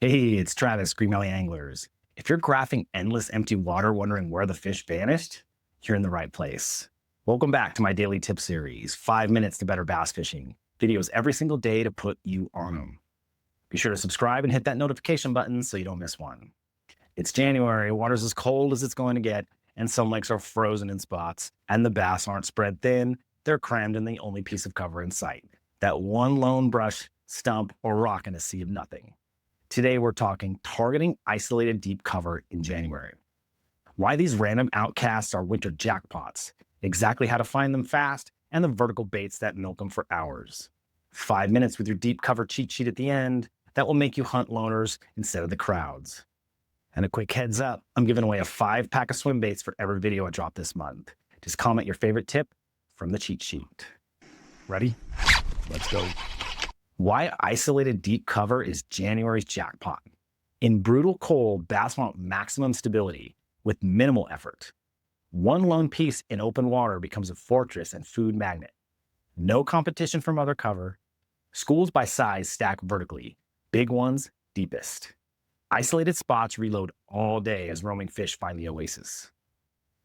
Hey, it's Travis, Green Valley Anglers. If you're graphing endless empty water wondering where the fish vanished, you're in the right place. Welcome back to my daily tip series, 5 minutes to better bass fishing. Videos every single day to put you on them. Be sure to subscribe and hit that notification button so you don't miss one. It's January, water's as cold as it's going to get, and some lakes are frozen in spots, and the bass aren't spread thin, they're crammed in the only piece of cover in sight. That one lone brush, stump, or rock in a sea of nothing. Today, we're talking targeting isolated deep cover in January. Why these random outcasts are winter jackpots, exactly how to find them fast, and the vertical baits that milk them for hours. 5 minutes with your deep cover cheat sheet at the end that will make you hunt loners instead of the crowds. And a quick heads up, I'm giving away a 5-pack of swim baits for every video I drop this month. Just comment your favorite tip from the cheat sheet. Ready? Let's go. Why isolated deep cover is January's jackpot. In brutal cold, bass want maximum stability with minimal effort. One lone piece in open water becomes a fortress and food magnet. No competition from other cover. Schools by size stack vertically, big ones deepest. Isolated spots reload all day as roaming fish find the oasis.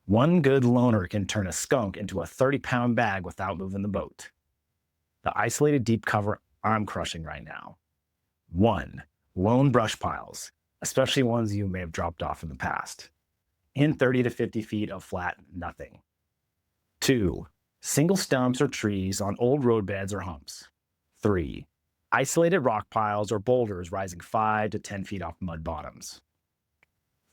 One good loner can turn a skunk into a 30-pound bag without moving the boat. The isolated deep cover I'm crushing right now. 1. Lone brush piles, especially ones you may have dropped off in the past. In 30 to 50 feet of flat nothing. 2. Single stumps or trees on old roadbeds or humps. 3. Isolated rock piles or boulders rising 5 to 10 feet off mud bottoms.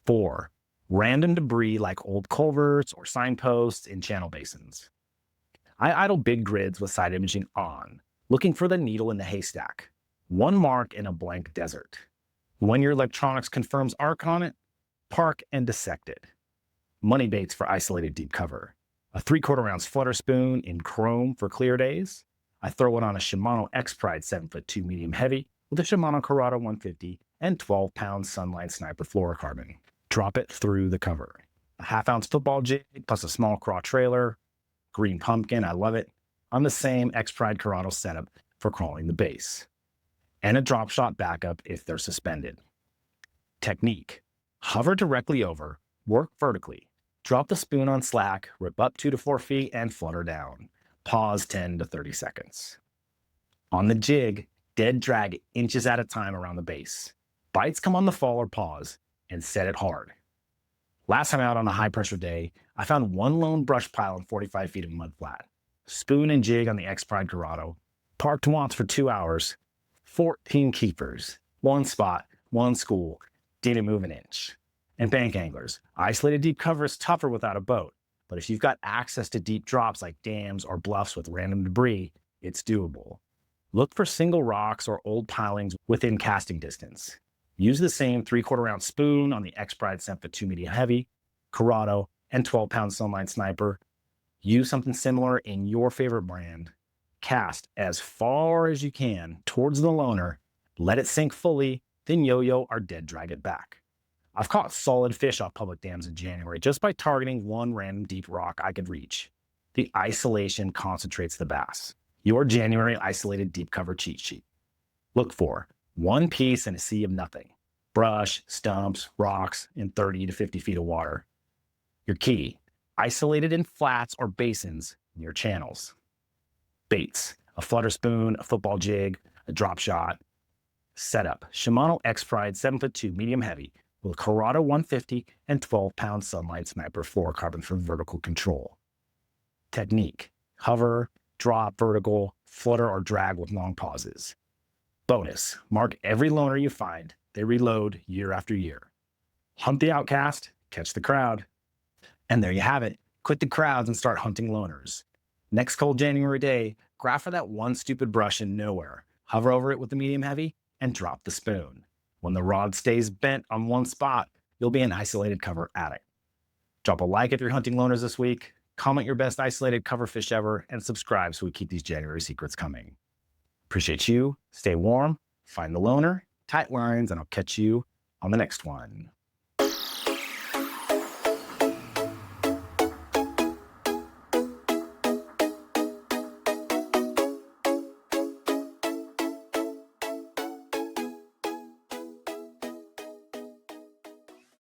4. Random debris like old culverts or signposts in channel basins. I idle big grids with side imaging on, looking for the needle in the haystack. One mark in a blank desert. When your electronics confirms arc on it, park and dissect it. Money baits for isolated deep cover. A 3/4 ounce flutter spoon in chrome for clear days. I throw it on a Shimano Expride 7'2" medium heavy with a Shimano Curado 150 and 12-pound Sunline Sniper fluorocarbon. Drop it through the cover. A 1/2 ounce football jig plus a small craw trailer. Green pumpkin, I love it. On the same Expride Curado setup for crawling the base. And a drop shot backup if they're suspended. Technique. Hover directly over, work vertically. Drop the spoon on slack, rip up 2 to 4 feet, and flutter down. Pause 10 to 30 seconds. On the jig, dead drag inches at a time around the base. Bites come on the fall or pause, and set it hard. Last time out on a high-pressure day, I found one lone brush pile in 45 feet of mud flat. Spoon and jig on the Expride Curado. Parked once for 2 hours. 14 keepers. One spot, one school. Didn't move an inch. And bank anglers. Isolated deep cover is tougher without a boat. But if you've got access to deep drops like dams or bluffs with random debris, it's doable. Look for single rocks or old pilings within casting distance. Use the same 3/4 ounce spoon on the Expride 7'2" medium heavy, Curado, and 12-pound Sunline Sniper. Use something similar in your favorite brand. Cast as far as you can towards the loner, let it sink fully, then yo-yo or dead drag it back. I've caught solid fish off public dams in January just by targeting one random deep rock I could reach. The isolation concentrates the bass. Your January isolated deep cover cheat sheet. Look for one piece in a sea of nothing. Brush, stumps, rocks in 30 to 50 feet of water. Your key. Isolated in flats or basins near channels. Baits, a flutter spoon, a football jig, a drop shot. Setup, Shimano Expride 7'2" medium heavy with a Curado 150 and 12-pound Sunlight Sniper fluorocarbon for vertical control. Technique, hover, drop, vertical, flutter or drag with long pauses. Bonus, mark every loner you find. They reload year after year. Hunt the outcast, catch the crowd. And there you have it. Quit the crowds and start hunting loners. Next cold January day, graph for that one stupid brush in nowhere. Hover over it with the medium heavy and drop the spoon. When the rod stays bent on one spot, you'll be an isolated cover addict. Drop a like if you're hunting loners this week, comment your best isolated cover fish ever, and subscribe so we keep these January secrets coming. Appreciate you. Stay warm, find the loner, tight lines, and I'll catch you on the next one.